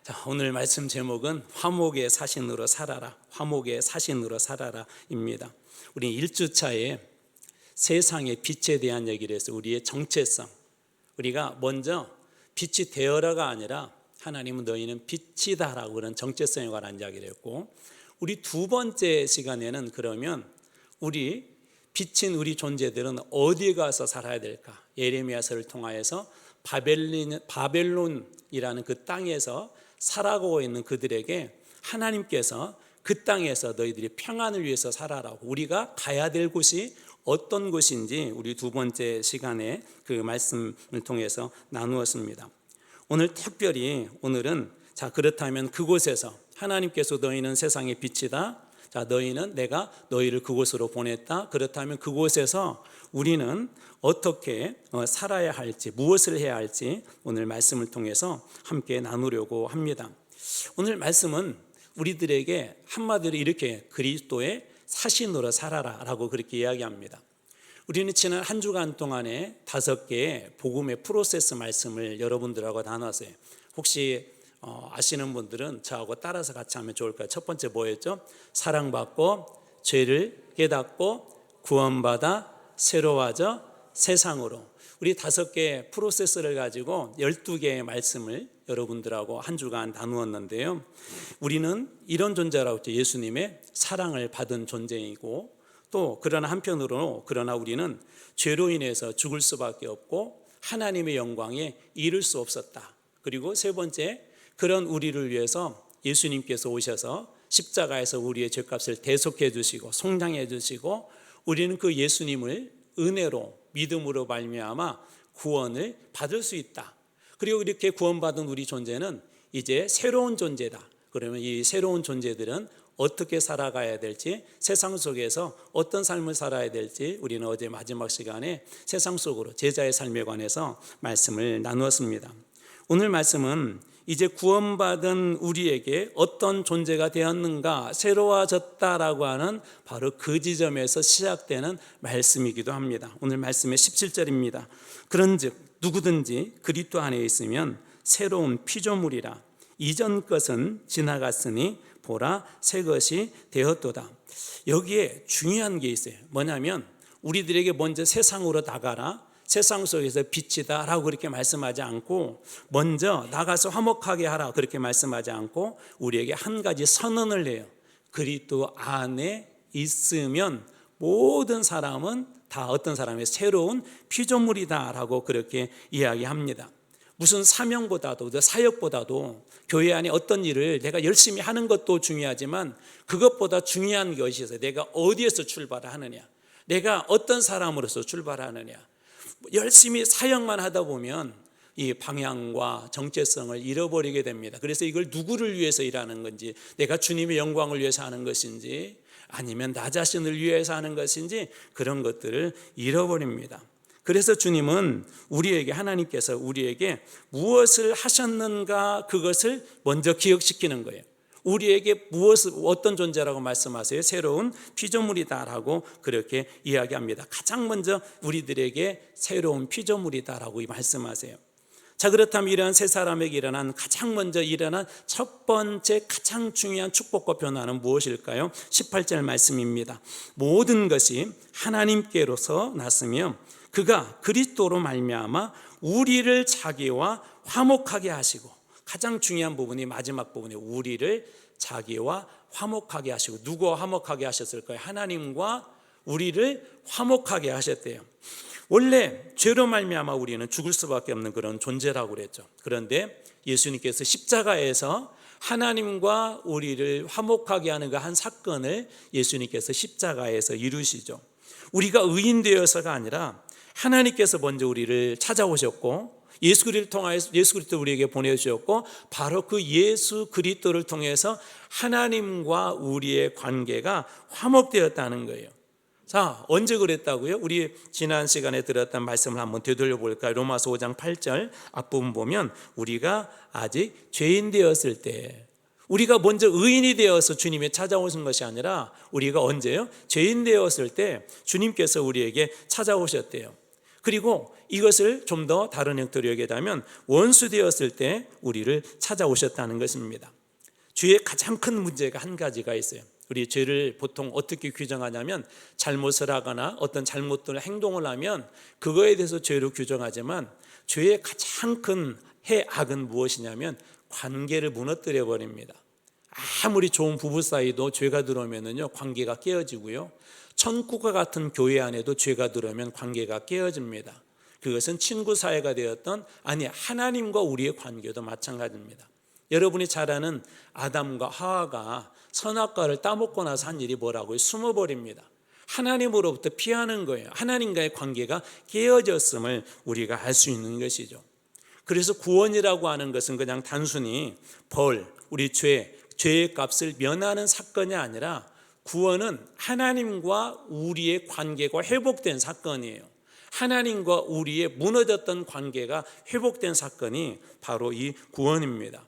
자, 오늘 말씀 제목은 화목의 사신으로 살아라, 화목의 사신으로 살아라입니다. 우리 1주차에 세상의 빛에 대한 얘기를 해서 우리의 정체성, 우리가 먼저 빛이 되어라가 아니라 하나님은 너희는 빛이다라고 그런 정체성에 관한 이야기를 했고, 우리 두 번째 시간에는 그러면 우리 빛인 우리 존재들은 어디에 가서 살아야 될까? 예레미야서를 통하여서 바벨론이라는 그 땅에서 살아가고 있는 그들에게 하나님께서 그 땅에서 너희들이 평안을 위해서 살아라고, 우리가 가야 될 곳이 어떤 곳인지 우리 두 번째 시간에 그 말씀을 통해서 나누었습니다. 오늘 특별히 오늘은 자, 그렇다면 그곳에서 하나님께서 너희는 세상의 빛이다, 자, 너희는 내가 너희를 그곳으로 보냈다, 그렇다면 그곳에서 우리는 어떻게 살아야 할지, 무엇을 해야 할지 오늘 말씀을 통해서 함께 나누려고 합니다. 오늘 말씀은 우리들에게 한마디로 이렇게 그리스도의 사신으로 살아라 라고 그렇게 이야기합니다. 우리는 지난 한 주간 동안에 5개의 복음의 프로세스 말씀을 여러분들하고 나눴어요. 혹시 아시는 분들은 저하고 따라서 같이 하면 좋을까요? 첫 번째 뭐였죠? 사랑받고 죄를 깨닫고 구원받아 새로워져 세상으로. 우리 5개의 프로세스를 가지고 12개의 말씀을 여러분들하고 한 주간 나누었는데요, 우리는 이런 존재라고 했죠. 예수님의 사랑을 받은 존재이고, 또 그러나 한편으로 그러나 우리는 죄로 인해서 죽을 수밖에 없고 하나님의 영광에 이를 수 없었다. 그리고 세 번째, 그런 우리를 위해서 예수님께서 오셔서 십자가에서 우리의 죄값을 대속해 주시고 속량해 주시고, 우리는 그 예수님을 은혜로 믿음으로 말미암아 구원을 받을 수 있다. 그리고 이렇게 구원받은 우리 존재는 이제 새로운 존재다. 그러면 이 새로운 존재들은 어떻게 살아가야 될지, 세상 속에서 어떤 삶을 살아야 될지 우리는 어제 마지막 시간에 세상 속으로 제자의 삶에 관해서 말씀을 나누었습니다. 오늘 말씀은 이제 구원받은 우리에게 어떤 존재가 되었는가, 새로워졌다라고 하는 바로 그 지점에서 시작되는 말씀이기도 합니다. 오늘 말씀의 17절입니다. 그런즉 누구든지 그리스도 안에 있으면 새로운 피조물이라, 이전 것은 지나갔으니 보라 새 것이 되었도다. 여기에 중요한 게 있어요. 뭐냐면 우리들에게 먼저 세상으로 나가라, 세상 속에서 빛이다 라고 그렇게 말씀하지 않고, 먼저 나가서 화목하게 하라 그렇게 말씀하지 않고 우리에게 한 가지 선언을 해요. 그리스도 안에 있으면 모든 사람은 다 어떤 사람의 새로운 피조물이다 라고 그렇게 이야기합니다. 무슨 사명보다도 사역보다도 교회 안에 어떤 일을 내가 열심히 하는 것도 중요하지만 그것보다 중요한 것이 있어요. 내가 어디에서 출발하느냐, 내가 어떤 사람으로서 출발하느냐. 열심히 사역만 하다 보면 이 방향과 정체성을 잃어버리게 됩니다. 그래서 이걸 누구를 위해서 일하는 건지, 내가 주님의 영광을 위해서 하는 것인지 아니면 나 자신을 위해서 하는 것인지 그런 것들을 잃어버립니다. 그래서 주님은 우리에게, 하나님께서 우리에게 무엇을 하셨는가 그것을 먼저 기억시키는 거예요. 우리에게 무엇을, 어떤 존재라고 말씀하세요? 새로운 피조물이다라고 그렇게 이야기합니다. 가장 먼저 우리들에게 새로운 피조물이다라고 말씀하세요. 자, 그렇다면 이러한 세 사람에게 일어난 가장 먼저 일어난 첫 번째 가장 중요한 축복과 변화는 무엇일까요? 18절 말씀입니다. 모든 것이 하나님께로서 났으며 그가 그리스도로 말미암아 우리를 자기와 화목하게 하시고, 가장 중요한 부분이 마지막 부분에 우리를 자기와 화목하게 하시고, 누구와 화목하게 하셨을까요? 하나님과 우리를 화목하게 하셨대요. 원래 죄로 말미암아 우리는 죽을 수밖에 없는 그런 존재라고 그랬죠. 그런데 예수님께서 십자가에서 하나님과 우리를 화목하게 하는 그 한 사건을 예수님께서 십자가에서 이루시죠. 우리가 의인 되어서가 아니라 하나님께서 먼저 우리를 찾아오셨고, 예수 그리스도를 통하여서 예수 그리스도를 우리에게 보내주셨고, 바로 그 예수 그리스도를 통해서 하나님과 우리의 관계가 화목되었다는 거예요. 자, 언제 그랬다고요? 우리 지난 시간에 들었던 말씀을 한번 되돌려 볼까요? 로마서 5장 8절 앞부분 보면 우리가 아직 죄인 되었을 때, 우리가 먼저 의인이 되어서 주님이 찾아오신 것이 아니라 우리가 언제요? 죄인 되었을 때 주님께서 우리에게 찾아오셨대요. 그리고 이것을 좀 더 다른 형태로 얘기하자면 원수 되었을 때 우리를 찾아오셨다는 것입니다. 죄의 가장 큰 문제가 한 가지가 있어요. 우리 죄를 보통 어떻게 규정하냐면 잘못을 하거나 어떤 잘못된 행동을 하면 그거에 대해서 죄로 규정하지만 죄의 가장 큰 해악은 무엇이냐면 관계를 무너뜨려 버립니다. 아무리 좋은 부부 사이도 죄가 들어오면은요 관계가 깨어지고요. 천국과 같은 교회 안에도 죄가 들어오면 관계가 깨어집니다. 그것은 친구 사이가 되었던 하나님과 우리의 관계도 마찬가지입니다. 여러분이 잘 아는 아담과 하와가 선악과를 따먹고 나서 한 일이 뭐라고요? 숨어버립니다. 하나님으로부터 피하는 거예요. 하나님과의 관계가 깨어졌음을 우리가 알 수 있는 것이죠. 그래서 구원이라고 하는 것은 그냥 단순히 우리 죄의 값을 면하는 사건이 아니라 구원은 하나님과 우리의 관계가 회복된 사건이에요. 하나님과 우리의 무너졌던 관계가 회복된 사건이 바로 이 구원입니다.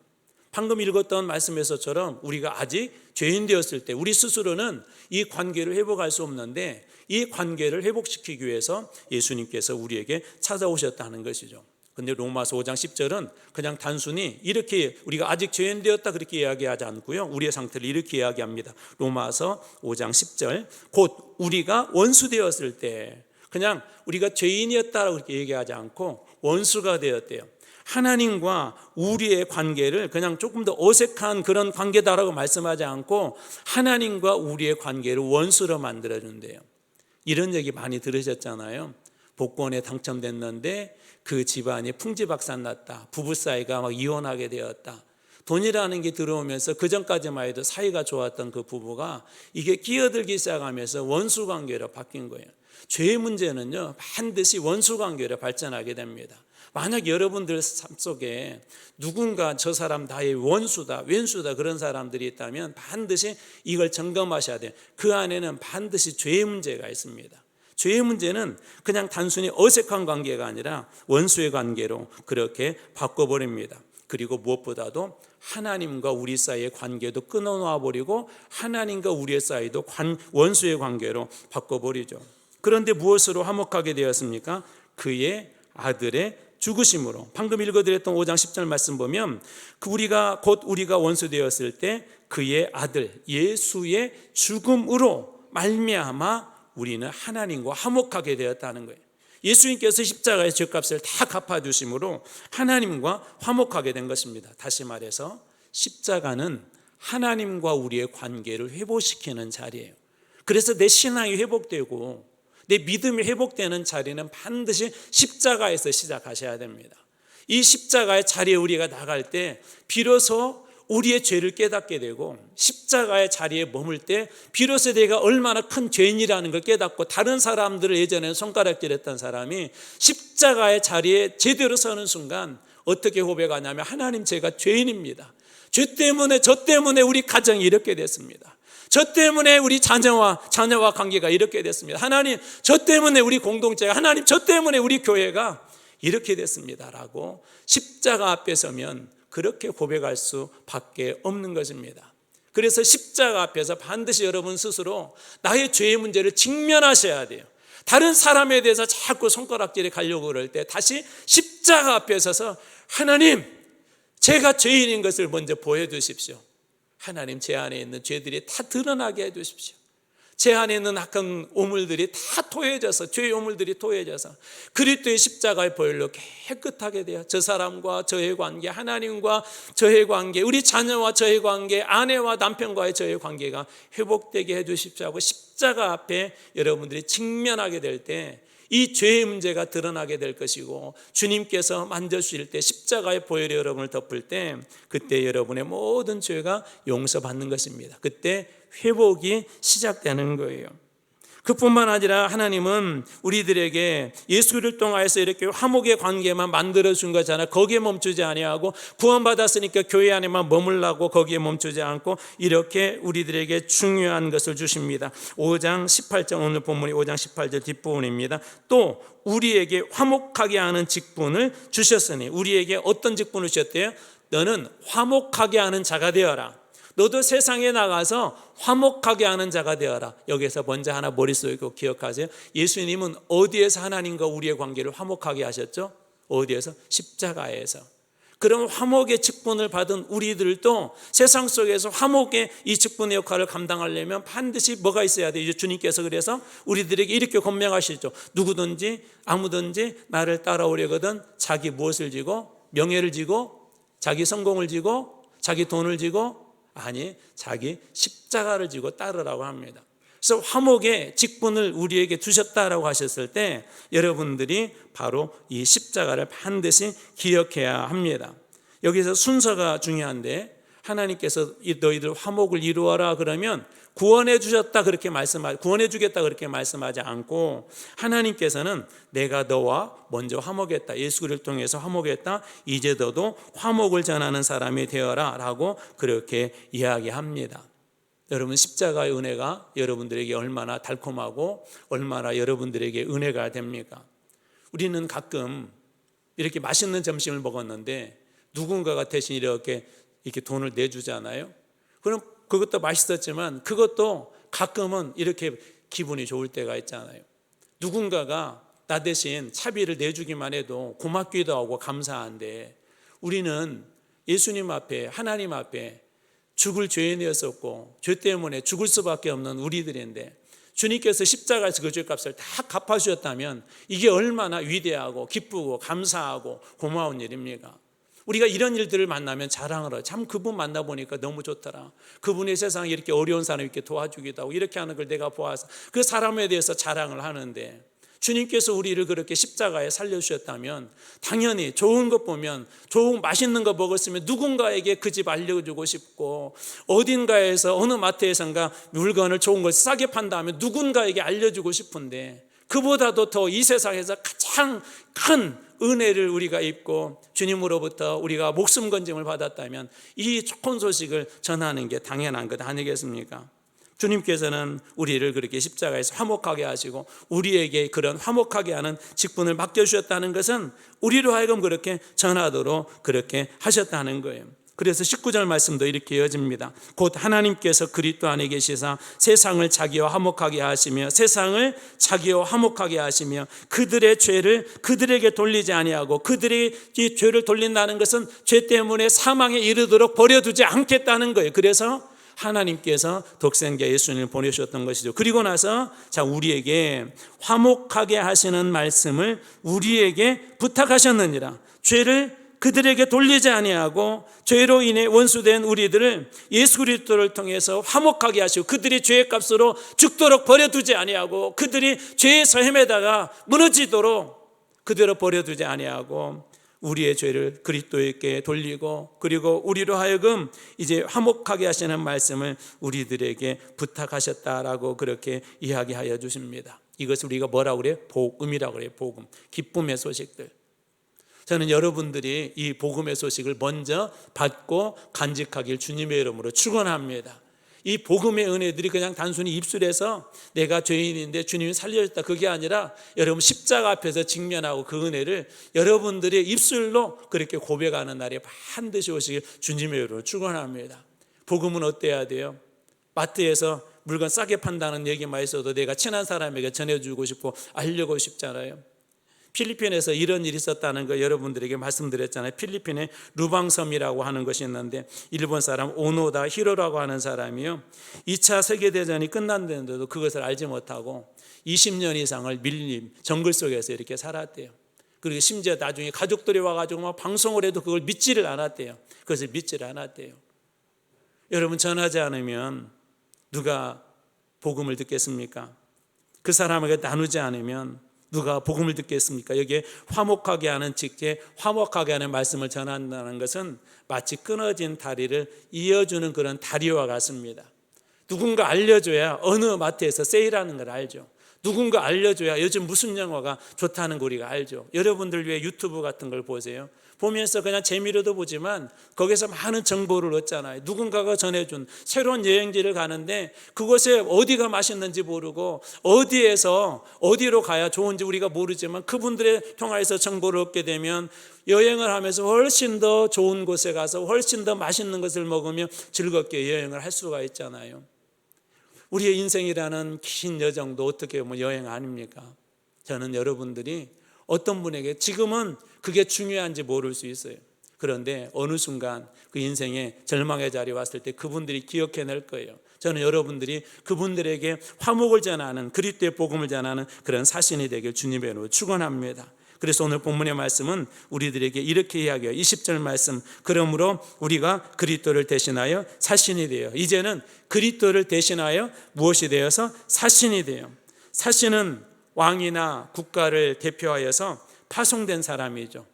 방금 읽었던 말씀에서처럼 우리가 아직 죄인 되었을 때 우리 스스로는 이 관계를 회복할 수 없는데 이 관계를 회복시키기 위해서 예수님께서 우리에게 찾아오셨다는 것이죠. 근데 로마서 5장 10절은 그냥 단순히 이렇게 우리가 아직 죄인 되었다 그렇게 이야기하지 않고요. 우리의 상태를 이렇게 이야기합니다. 로마서 5장 10절 곧 우리가 원수 되었을 때 그냥 우리가 죄인이었다라고 그렇게 얘기하지 않고 원수가 되었대요. 하나님과 우리의 관계를 그냥 조금 더 어색한 그런 관계다라고 말씀하지 않고 하나님과 우리의 관계를 원수로 만들어준대요. 이런 얘기 많이 들으셨잖아요. 복권에 당첨됐는데 그 집안이 풍지박산났다. 부부 사이가 막 이혼하게 되었다. 돈이라는 게 들어오면서 그전까지만 해도 사이가 좋았던 그 부부가 이게 끼어들기 시작하면서 원수 관계로 바뀐 거예요. 죄의 문제는요 반드시 원수 관계로 발전하게 됩니다. 만약 여러분들 삶 속에 누군가 저 사람 나의 원수다, 왼수다 그런 사람들이 있다면 반드시 이걸 점검하셔야 돼요. 그 안에는 반드시 죄의 문제가 있습니다. 죄의 문제는 그냥 단순히 어색한 관계가 아니라 원수의 관계로 그렇게 바꿔버립니다. 그리고 무엇보다도 하나님과 우리 사이의 관계도 끊어놔버리고 하나님과 우리의 사이도 원수의 관계로 바꿔버리죠. 그런데 무엇으로 화목하게 되었습니까? 그의 아들의 죽으심으로. 방금 읽어드렸던 5장 10절 말씀 보면 우리가 원수 되었을 때 그의 아들 예수의 죽음으로 말미암아 우리는 하나님과 화목하게 되었다는 거예요. 예수님께서 십자가의 죄값을 다 갚아주심으로 하나님과 화목하게 된 것입니다. 다시 말해서 십자가는 하나님과 우리의 관계를 회복시키는 자리예요. 그래서 내 신앙이 회복되고 내 믿음이 회복되는 자리는 반드시 십자가에서 시작하셔야 됩니다. 이 십자가의 자리에 우리가 나갈 때 비로소 우리의 죄를 깨닫게 되고 십자가의 자리에 머물 때 비로소 내가 얼마나 큰 죄인이라는 걸 깨닫고 다른 사람들을 예전에는 손가락질했던 사람이 십자가의 자리에 제대로 서는 순간 어떻게 고백하냐면 하나님 제가 죄인입니다. 죄 때문에 저 때문에 우리 가정이 이렇게 됐습니다. 저 때문에 우리 자녀와 관계가 이렇게 됐습니다. 하나님 저 때문에 우리 공동체가 하나님 저 때문에 우리 교회가 이렇게 됐습니다라고 십자가 앞에 서면 그렇게 고백할 수밖에 없는 것입니다. 그래서 십자가 앞에서 반드시 여러분 스스로 나의 죄의 문제를 직면하셔야 돼요. 다른 사람에 대해서 자꾸 손가락질에 가려고 그럴 때 다시 십자가 앞에 서서 하나님 제가 죄인인 것을 먼저 보여주십시오. 하나님 제 안에 있는 죄들이 다 드러나게 해주십시오. 제 안에 있는 악한 오물들이 다 토해져서 죄의 오물들이 토해져서 그리스도의 십자가의 보혈로 깨끗하게 돼요. 저 사람과 저의 관계, 하나님과 저의 관계, 우리 자녀와 저의 관계, 아내와 남편과의 저의 관계가 회복되게 해주십시오 하고 십자가 앞에 여러분들이 직면하게 될 때 이 죄의 문제가 드러나게 될 것이고 주님께서 만져주실 때 십자가의 보혈이 여러분을 덮을 때 그때 여러분의 모든 죄가 용서받는 것입니다. 그때 회복이 시작되는 거예요. 그뿐만 아니라 하나님은 우리들에게 예수를 통하여서 이렇게 화목의 관계만 만들어준 거잖아요. 거기에 멈추지 아니하고 구원받았으니까 교회 안에만 머물라고 거기에 멈추지 않고 이렇게 우리들에게 중요한 것을 주십니다. 5장 18절 오늘 본문이 5장 18절 뒷부분입니다. 또 우리에게 화목하게 하는 직분을 주셨으니 우리에게 어떤 직분을 주셨대요? 너는 화목하게 하는 자가 되어라. 너도 세상에 나가서 화목하게 하는 자가 되어라. 여기서 먼저 하나 머릿속에 기억하세요. 예수님은 어디에서 하나님과 우리의 관계를 화목하게 하셨죠? 어디에서? 십자가에서. 그럼 화목의 직분을 받은 우리들도 세상 속에서 화목의 이 직분의 역할을 감당하려면 반드시 뭐가 있어야 돼요? 주님께서 그래서 우리들에게 이렇게 권명하시죠. 누구든지 아무든지 나를 따라오려거든 자기 무엇을 지고, 명예를 지고, 자기 성공을 지고, 자기 돈을 지고, 아니 자기 십자가를 지고 따르라고 합니다. 그래서 화목의 직분을 우리에게 두셨다라고 하셨을 때 여러분들이 바로 이 십자가를 반드시 기억해야 합니다. 여기서 순서가 중요한데, 하나님께서 너희들 화목을 이루어라 그러면 구원해 주셨다 그렇게 구원해 주겠다 그렇게 말씀하지 않고, 하나님께서는 내가 너와 먼저 화목했다, 예수 그리스도를 통해서 화목했다, 이제 너도 화목을 전하는 사람이 되어라 라고 그렇게 이야기합니다. 여러분, 십자가의 은혜가 여러분들에게 얼마나 달콤하고 얼마나 여러분들에게 은혜가 됩니까? 우리는 가끔 이렇게 맛있는 점심을 먹었는데 누군가가 대신 이렇게 돈을 내주잖아요. 그럼 그것도 맛있었지만 그것도 가끔은 이렇게 기분이 좋을 때가 있잖아요. 누군가가 나 대신 차비를 내주기만 해도 고맙기도 하고 감사한데, 우리는 예수님 앞에, 하나님 앞에 죽을 죄인이었었고 죄 때문에 죽을 수밖에 없는 우리들인데 주님께서 십자가에서 그 죄값을 다 갚아주셨다면 이게 얼마나 위대하고 기쁘고 감사하고 고마운 일입니까? 우리가 이런 일들을 만나면 자랑을 하죠. 참 그분 만나보니까 너무 좋더라. 그분이 세상에 이렇게 어려운 사람 이렇게 도와주기도 하고 이렇게 하는 걸 내가 보아서 그 사람에 대해서 자랑을 하는데, 주님께서 우리를 그렇게 십자가에 살려주셨다면 당연히 좋은 것 보면, 좋은 맛있는 거 먹었으면 누군가에게 그 집 알려주고 싶고, 어딘가에서 어느 마트에선가 물건을 좋은 걸 싸게 판다면 누군가에게 알려주고 싶은데, 그보다도 더 이 세상에서 가장 큰 은혜를 우리가 입고 주님으로부터 우리가 목숨 건짐을 받았다면 이 좋은 소식을 전하는 게 당연한 것 아니겠습니까? 주님께서는 우리를 그렇게 십자가에서 화목하게 하시고 우리에게 그런 화목하게 하는 직분을 맡겨주셨다는 것은 우리로 하여금 그렇게 전하도록 그렇게 하셨다는 거예요. 그래서 19절 말씀도 이렇게 이어집니다. 곧 하나님께서 그리스도 안에 계시사 세상을 자기와 화목하게 하시며 그들의 죄를 그들에게 돌리지 아니하고, 그들이 이 죄를 돌린다는 것은 죄 때문에 사망에 이르도록 버려두지 않겠다는 거예요. 그래서 하나님께서 독생자 예수님을 보내셨던 것이죠. 그리고 나서 우리에게 화목하게 하시는 말씀을 우리에게 부탁하셨느니라. 죄를 그들에게 돌리지 아니하고 죄로 인해 원수된 우리들을 예수 그리스도를 통해서 화목하게 하시고, 그들이 죄의 값으로 죽도록 버려두지 아니하고, 그들이 죄에서 헤매다가 무너지도록 그대로 버려두지 아니하고 우리의 죄를 그리스도에게 돌리고, 그리고 우리로 하여금 이제 화목하게 하시는 말씀을 우리들에게 부탁하셨다라고 그렇게 이야기하여 주십니다. 이것을 우리가 뭐라고 그래요? 복음이라고 그래요. 복음, 기쁨의 소식들. 저는 여러분들이 이 복음의 소식을 먼저 받고 간직하길 주님의 이름으로 축원합니다. 이 복음의 은혜들이 그냥 단순히 입술에서 내가 죄인인데 주님이 살려줬다, 그게 아니라 여러분 십자가 앞에서 직면하고 그 은혜를 여러분들의 입술로 그렇게 고백하는 날이 반드시 오시길 주님의 이름으로 축원합니다. 복음은 어때야 돼요? 마트에서 물건 싸게 판다는 얘기만 있어도 내가 친한 사람에게 전해주고 싶고 알려고 싶잖아요. 필리핀에서 이런 일이 있었다는 거 여러분들에게 말씀드렸잖아요. 필리핀에 루방섬이라고 하는 것이 있는데, 일본 사람 오노다 히로라고 하는 사람이요, 2차 세계대전이 끝났는데도 그것을 알지 못하고 20년 이상을 밀림 정글 속에서 이렇게 살았대요. 그리고 심지어 나중에 가족들이 와가지고 막 방송을 해도 그걸 믿지를 않았대요. 그것을 믿지를 않았대요. 여러분, 전하지 않으면 누가 복음을 듣겠습니까? 그 사람에게 나누지 않으면 누가 복음을 듣겠습니까? 여기에 화목하게 하는 직제, 화목하게 하는 말씀을 전한다는 것은 마치 끊어진 다리를 이어주는 그런 다리와 같습니다. 누군가 알려줘야 어느 마트에서 세일하는 걸 알죠. 누군가 알려줘야 요즘 무슨 영화가 좋다는 거 우리가 알죠. 여러분들 왜 유튜브 같은 걸 보세요? 보면서 그냥 재미로도 보지만 거기서 많은 정보를 얻잖아요. 누군가가 전해준 새로운 여행지를 가는데 그곳에 어디가 맛있는지 모르고 어디에서 어디로 가야 좋은지 우리가 모르지만 그분들의 통화에서 정보를 얻게 되면 여행을 하면서 훨씬 더 좋은 곳에 가서 훨씬 더 맛있는 것을 먹으며 즐겁게 여행을 할 수가 있잖아요. 우리의 인생이라는 긴 여정도 어떻게 보면 여행 아닙니까? 저는 여러분들이 어떤 분에게 지금은 그게 중요한지 모를 수 있어요. 그런데 어느 순간 그 인생의 절망의 자리에 왔을 때 그분들이 기억해낼 거예요. 저는 여러분들이 그분들에게 화목을 전하는 그리스도의 복음을 전하는 그런 사신이 되길 주님의 이름으로 축원합니다. 그래서 오늘 본문의 말씀은 우리들에게 이렇게 이야기해요. 20절 말씀, 그러므로 우리가 그리스도를 대신하여 사신이 되어, 이제는 그리스도를 대신하여 무엇이 되어서 사신이 돼요. 사신은 왕이나 국가를 대표하여서 파송된 사람이죠.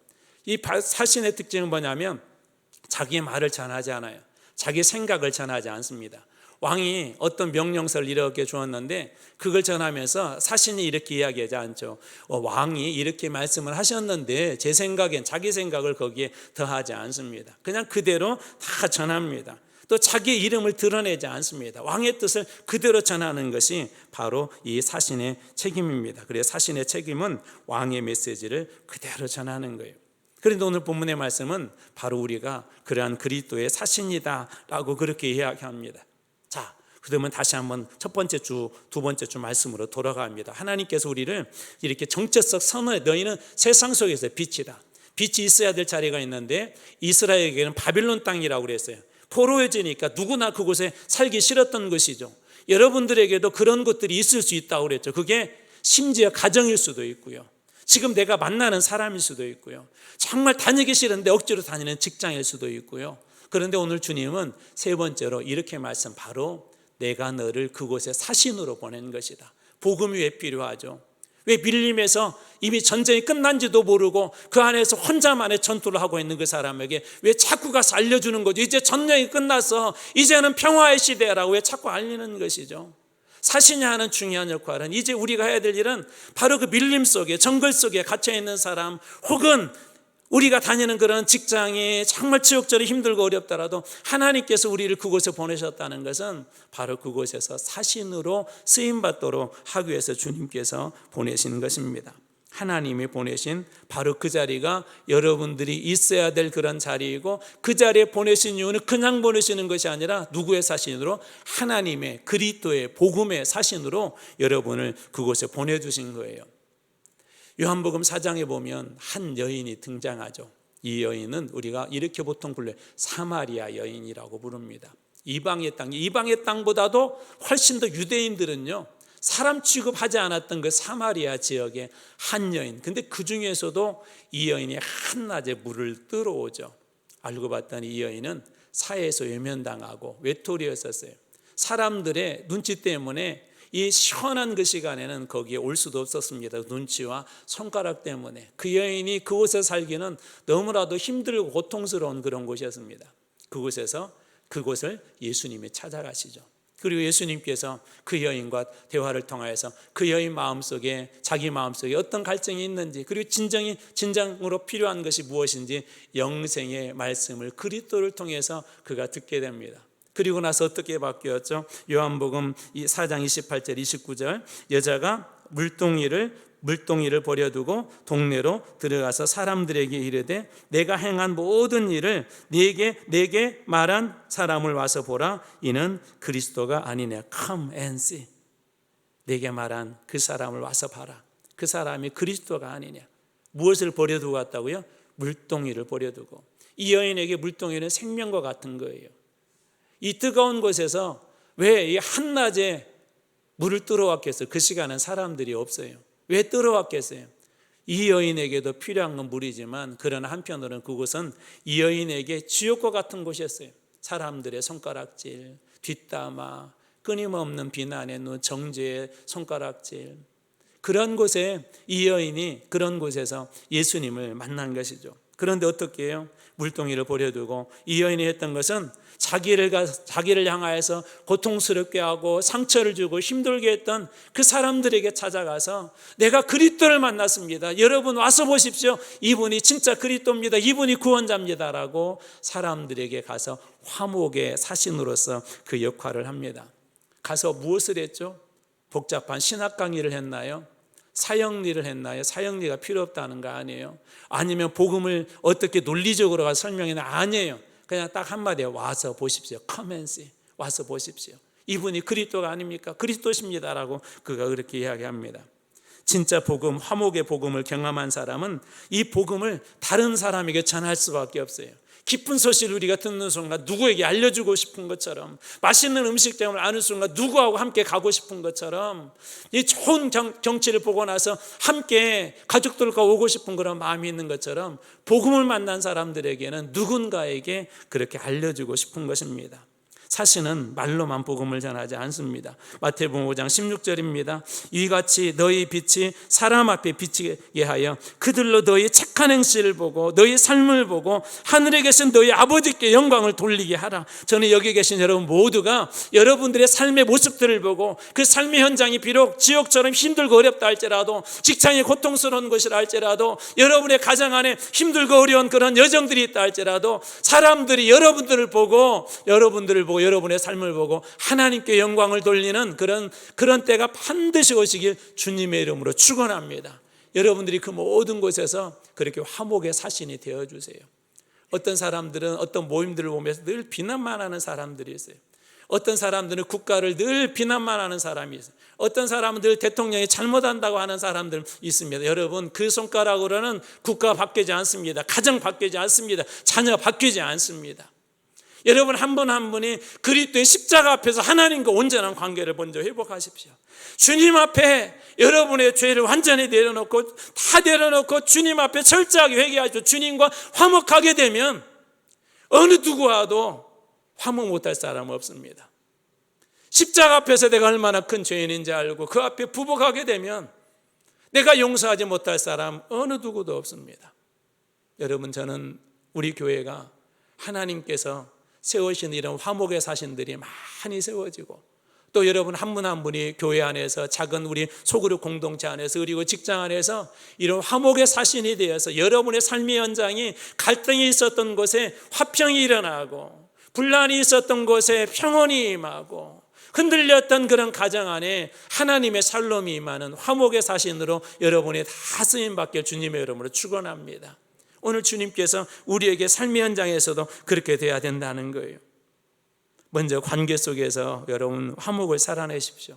이 사신의 특징은 뭐냐면 자기 말을 전하지 않아요. 자기 생각을 전하지 않습니다. 왕이 어떤 명령서를 이렇게 주었는데 그걸 전하면서 사신이 이렇게 이야기하지 않죠. 왕이 이렇게 말씀을 하셨는데 제 생각엔 자기 생각을 거기에 더하지 않습니다. 그냥 그대로 다 전합니다. 또 자기 이름을 드러내지 않습니다. 왕의 뜻을 그대로 전하는 것이 바로 이 사신의 책임입니다. 그래서 사신의 책임은 왕의 메시지를 그대로 전하는 거예요. 그런데 오늘 본문의 말씀은 바로 우리가 그러한 그리스도의 사신이다라고 그렇게 이야기합니다. 자, 그러면 다시 한번 첫 번째 주, 두 번째 주 말씀으로 돌아갑니다. 하나님께서 우리를 이렇게 정체성 선언해, 너희는 세상 속에서 빛이다. 빛이 있어야 될 자리가 있는데 이스라엘에게는 바빌론 땅이라고 그랬어요. 포로해지니까 누구나 그곳에 살기 싫었던 것이죠. 여러분들에게도 그런 것들이 있을 수 있다고 그랬죠. 그게 심지어 가정일 수도 있고요. 지금 내가 만나는 사람일 수도 있고요. 정말 다니기 싫은데 억지로 다니는 직장일 수도 있고요. 그런데 오늘 주님은 세 번째로 이렇게 말씀, 바로 내가 너를 그곳에 사신으로 보낸 것이다. 복음이 왜 필요하죠? 왜 밀림에서 이미 전쟁이 끝난지도 모르고 그 안에서 혼자만의 전투를 하고 있는 그 사람에게 왜 자꾸 가서 알려주는 거죠? 이제 전쟁이 끝나서 이제는 평화의 시대라고 왜 자꾸 알리는 것이죠? 사신이 하는 중요한 역할은, 이제 우리가 해야 될 일은 바로 그 밀림 속에, 정글 속에 갇혀있는 사람, 혹은 우리가 다니는 그런 직장이 정말 지옥처럼 힘들고 어렵더라도 하나님께서 우리를 그곳에 보내셨다는 것은 바로 그곳에서 사신으로 쓰임받도록 하기 위해서 주님께서 보내신 것입니다. 하나님이 보내신 바로 그 자리가 여러분들이 있어야 될 그런 자리이고, 그 자리에 보내신 이유는 그냥 보내시는 것이 아니라 누구의 사신으로? 하나님의 그리스도의 복음의 사신으로 여러분을 그곳에 보내주신 거예요. 요한복음 4장에 보면 한 여인이 등장하죠. 이 여인은 우리가 이렇게 보통 불러요. 사마리아 여인이라고 부릅니다. 이방의 땅, 이방의 땅보다도 훨씬 더 유대인들은요, 사람 취급하지 않았던 그 사마리아 지역의 한 여인. 근데 그 중에서도 이 여인이 한낮에 물을 들어오죠. 알고 봤더니 이 여인은 사회에서 외면당하고 외톨이였었어요. 사람들의 눈치 때문에 이 시원한 그 시간에는 거기에 올 수도 없었습니다. 눈치와 손가락 때문에. 그 여인이 그곳에 살기는 너무나도 힘들고 고통스러운 그런 곳이었습니다. 그곳을 예수님이 찾아가시죠. 그리고 예수님께서 그 여인과 대화를 통하여서 그 여인 마음속에, 자기 마음속에 어떤 갈증이 있는지, 그리고 진정으로 필요한 것이 무엇인지 영생의 말씀을, 그리스도를 통해서 그가 듣게 됩니다. 그리고 나서 어떻게 바뀌었죠? 요한복음 4장 28절 29절, 여자가 물동이를 버려두고 동네로 들어가서 사람들에게 이르되 내가 행한 모든 일을 내게 말한 사람을 와서 보라. 이는 그리스도가 아니냐. Come and see. 내게 말한 그 사람을 와서 봐라. 그 사람이 그리스도가 아니냐. 무엇을 버려두고 왔다고요? 물동이를 버려두고. 이 여인에게 물동이는 생명과 같은 거예요. 이 뜨거운 곳에서 왜 이 한낮에 물을 들어왔겠어요? 그 시간은 사람들이 없어요. 왜 들어왔겠어요? 이 여인에게도 필요한 건 물이지만, 그러나 한편으로는 그곳은 이 여인에게 지옥과 같은 곳이었어요. 사람들의 손가락질, 뒷담화, 끊임없는 비난의 눈, 정죄의 손가락질, 그런 곳에 이 여인이 그런 곳에서 예수님을 만난 것이죠. 그런데 어떻게 해요? 물동이를 버려두고 이 여인이 했던 것은 자기를 향하여서 고통스럽게 하고 상처를 주고 힘들게 했던 그 사람들에게 찾아가서 내가 그리스도를 만났습니다. 여러분 와서 보십시오. 이분이 진짜 그리스도입니다. 이분이 구원자입니다. 라고 사람들에게 가서 화목의 사신으로서 그 역할을 합니다. 가서 무엇을 했죠? 복잡한 신학 강의를 했나요? 사형리를 했나요? 사형리가 필요 없다는 거 아니에요? 아니면 복음을 어떻게 논리적으로 가서 설명했나? 아니에요. 그냥 딱 한마디에 와서 보십시오. Come and see. 와서 보십시오. 이분이 그리스도가 아닙니까? 그리스도십니다라고 그가 그렇게 이야기합니다. 진짜 복음, 화목의 복음을 경험한 사람은 이 복음을 다른 사람에게 전할 수밖에 없어요. 기쁜 소식을 우리가 듣는 순간 누구에게 알려주고 싶은 것처럼, 맛있는 음식점을 아는 순간 누구하고 함께 가고 싶은 것처럼, 이 좋은 경치를 보고 나서 함께 가족들과 오고 싶은 그런 마음이 있는 것처럼 복음을 만난 사람들에게는 누군가에게 그렇게 알려주고 싶은 것입니다. 사실은 말로만 복음을 전하지 않습니다. 마태복음 5장 16절입니다. 이같이 너희 빛이 사람 앞에 비치게 하여 그들로 너희 착한 행실을 보고 너희 삶을 보고 하늘에 계신 너희 아버지께 영광을 돌리게 하라. 저는 여기 계신 여러분 모두가 여러분들의 삶의 모습들을 보고 그 삶의 현장이 비록 지옥처럼 힘들고 어렵다 할지라도, 직장이 고통스러운 것이라 할지라도, 여러분의 가정 안에 힘들고 어려운 그런 여정들이 있다 할지라도 사람들이 여러분들을 보고 여러분의 삶을 보고 하나님께 영광을 돌리는 그런 때가 반드시 오시길 주님의 이름으로 축원합니다. 여러분들이 그 모든 곳에서 그렇게 화목의 사신이 되어주세요. 어떤 사람들은 어떤 모임들을 보면서 늘 비난만 하는 사람들이 있어요. 어떤 사람들은 국가를 늘 비난만 하는 사람이 있어요. 어떤 사람은 늘 대통령이 잘못한다고 하는 사람들 있습니다. 여러분, 그 손가락으로는 국가 바뀌지 않습니다. 가정 바뀌지 않습니다. 자녀 바뀌지 않습니다. 여러분 한 분 한 분이 그리스도의 십자가 앞에서 하나님과 온전한 관계를 먼저 회복하십시오. 주님 앞에 여러분의 죄를 완전히 내려놓고 다 내려놓고 주님 앞에 철저하게 회개하시고 주님과 화목하게 되면 어느 누구와도 화목 못할 사람은 없습니다. 십자가 앞에서 내가 얼마나 큰 죄인인지 알고 그 앞에 부복하게 되면 내가 용서하지 못할 사람 어느 누구도 없습니다. 여러분, 저는 우리 교회가 하나님께서 세우신 이런 화목의 사신들이 많이 세워지고, 또 여러분 한 분 한 분이 교회 안에서 작은 우리 소그룹 공동체 안에서 그리고 직장 안에서 이런 화목의 사신이 되어서 여러분의 삶의 현장이 갈등이 있었던 곳에 화평이 일어나고, 분란이 있었던 곳에 평온이 임하고, 흔들렸던 그런 가정 안에 하나님의 샬롬이 임하는 화목의 사신으로 여러분이 다 쓰임받길 주님의 이름으로 축원합니다. 오늘 주님께서 우리에게 삶의 현장에서도 그렇게 돼야 된다는 거예요. 먼저 관계 속에서 여러분 화목을 살아내십시오.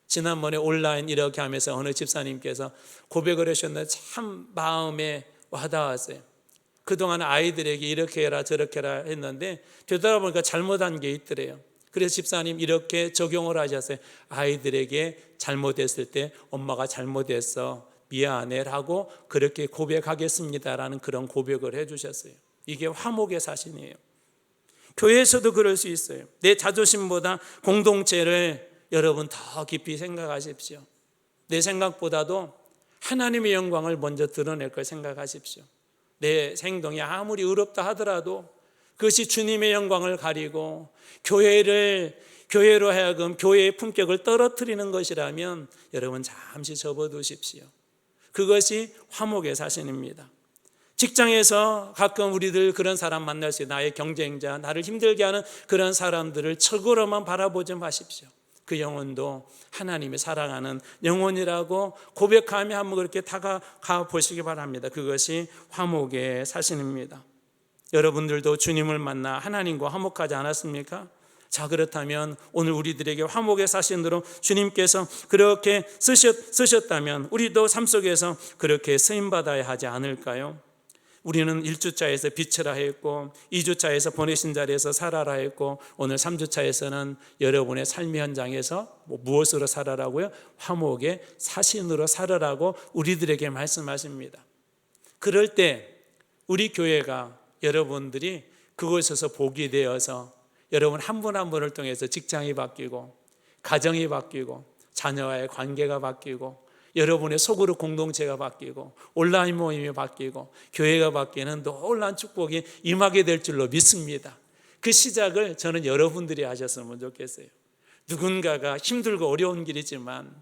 지난번에 온라인 이렇게 하면서 어느 집사님께서 고백을 하셨는데 참 마음에 와닿았어요. 그동안 아이들에게 이렇게 해라 저렇게 해라 했는데 되돌아보니까 잘못한 게 있더래요. 그래서 집사님 이렇게 적용을 하셨어요. 아이들에게 잘못했을 때 엄마가 잘못했어, 미안해라고 그렇게 고백하겠습니다라는 그런 고백을 해주셨어요. 이게 화목의 사신이에요. 교회에서도 그럴 수 있어요. 내 자존심보다 공동체를 여러분 더 깊이 생각하십시오. 내 생각보다도 하나님의 영광을 먼저 드러낼 걸 생각하십시오. 내 행동이 아무리 의롭다 하더라도 그것이 주님의 영광을 가리고 교회로 하여금 교회의 품격을 떨어뜨리는 것이라면 여러분 잠시 접어두십시오. 그것이 화목의 사신입니다. 직장에서 가끔 우리들 그런 사람 만날 수 있어요. 나의 경쟁자, 나를 힘들게 하는 그런 사람들을 적으로만 바라보지 마십시오. 그 영혼도 하나님이 사랑하는 영혼이라고 고백하며 한번 그렇게 다가가 보시기 바랍니다. 그것이 화목의 사신입니다. 여러분들도 주님을 만나 하나님과 화목하지 않았습니까? 자, 그렇다면 오늘 우리들에게 화목의 사신으로 주님께서 그렇게 쓰셨다면 우리도 삶 속에서 그렇게 쓰임받아야 하지 않을까요? 우리는 1주차에서 빛이라 했고 2주차에서 보내신 자리에서 살아라 했고 오늘 3주차에서는 여러분의 삶의 현장에서 무엇으로 살아라고요? 화목의 사신으로 살아라고 우리들에게 말씀하십니다. 그럴 때 우리 교회가 여러분들이 그곳에서 복이 되어서 여러분 한 분 한 분을 통해서 직장이 바뀌고 가정이 바뀌고 자녀와의 관계가 바뀌고 여러분의 소그룹 공동체가 바뀌고 온라인 모임이 바뀌고 교회가 바뀌는 놀라운 축복이 임하게 될 줄로 믿습니다. 그 시작을 저는 여러분들이 하셨으면 좋겠어요. 누군가가 힘들고 어려운 길이지만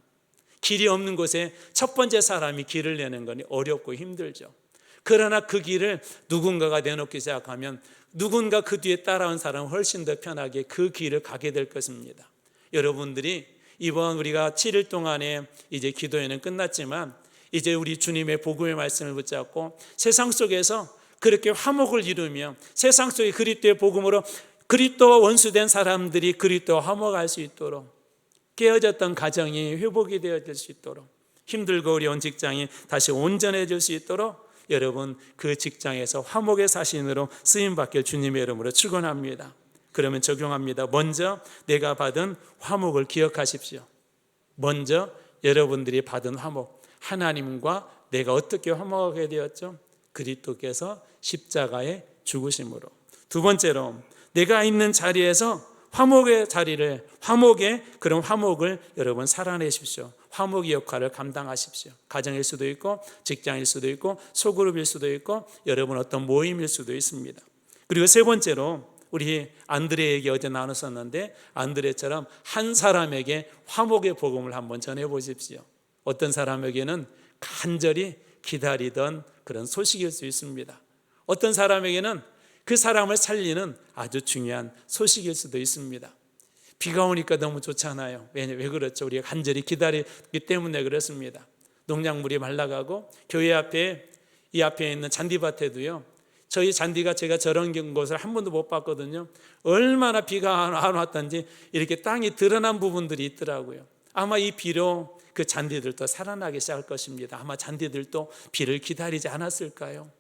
길이 없는 곳에 첫 번째 사람이 길을 내는 건 어렵고 힘들죠. 그러나 그 길을 누군가가 내놓기 시작하면 누군가 그 뒤에 따라온 사람은 훨씬 더 편하게 그 길을 가게 될 것입니다. 여러분들이 이번 우리가 7일 동안에 이제 기도회는 끝났지만 이제 우리 주님의 복음의 말씀을 붙잡고 세상 속에서 그렇게 화목을 이루며 세상 속의 그리스도의 복음으로 그리스도와 원수된 사람들이 그리스도와 화목할 수 있도록, 깨어졌던 가정이 회복이 되어질 수 있도록, 힘들고 어려운 직장이 다시 온전해질 수 있도록 여러분 그 직장에서 화목의 사신으로 쓰임받길 주님의 이름으로 축원합니다. 그러면 적용합니다. 먼저 내가 받은 화목을 기억하십시오. 먼저 여러분들이 받은 화목, 하나님과 내가 어떻게 화목하게 되었죠? 그리스도께서 십자가에 죽으심으로. 두 번째로 내가 있는 자리에서 화목의 그런 화목을 여러분 살아내십시오. 화목의 역할을 감당하십시오. 가정일 수도 있고 직장일 수도 있고 소그룹일 수도 있고 여러분 어떤 모임일 수도 있습니다. 그리고 세 번째로 우리 안드레에게 어제 나눴었는데 안드레처럼 한 사람에게 화목의 복음을 한번 전해보십시오. 어떤 사람에게는 간절히 기다리던 그런 소식일 수 있습니다. 어떤 사람에게는 그 사람을 살리는 아주 중요한 소식일 수도 있습니다. 비가 오니까 너무 좋잖아요. 왜 그렇죠? 우리가 간절히 기다리기 때문에 그렇습니다. 농작물이 말라가고 교회 앞에 이 앞에 있는 잔디밭에도요. 저희 잔디가 제가 저런 곳을 한 번도 못 봤거든요. 얼마나 비가 안 왔던지 이렇게 땅이 드러난 부분들이 있더라고요. 아마 이 비로 그 잔디들도 살아나기 시작할 것입니다. 아마 잔디들도 비를 기다리지 않았을까요?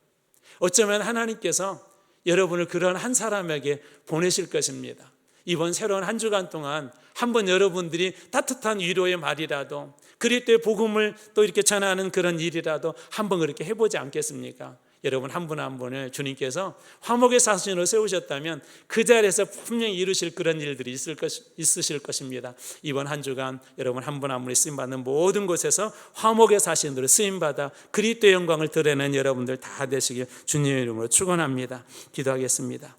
어쩌면 하나님께서 여러분을 그런 한 사람에게 보내실 것입니다. 이번 새로운 한 주간 동안 한번 여러분들이 따뜻한 위로의 말이라도 그리스도의 복음을 또 이렇게 전하는 그런 일이라도 한번 그렇게 해보지 않겠습니까? 여러분 한 분 한 분을 주님께서 화목의 사신으로 세우셨다면 그 자리에서 분명히 이루실 그런 일들이 있으실 것입니다. 이번 한 주간 여러분 한 분 한 분이 쓰임받는 모든 곳에서 화목의 사신으로 쓰임받아 그리스도의 영광을 드러내는 여러분들 다 되시길 주님의 이름으로 축원합니다. 기도하겠습니다.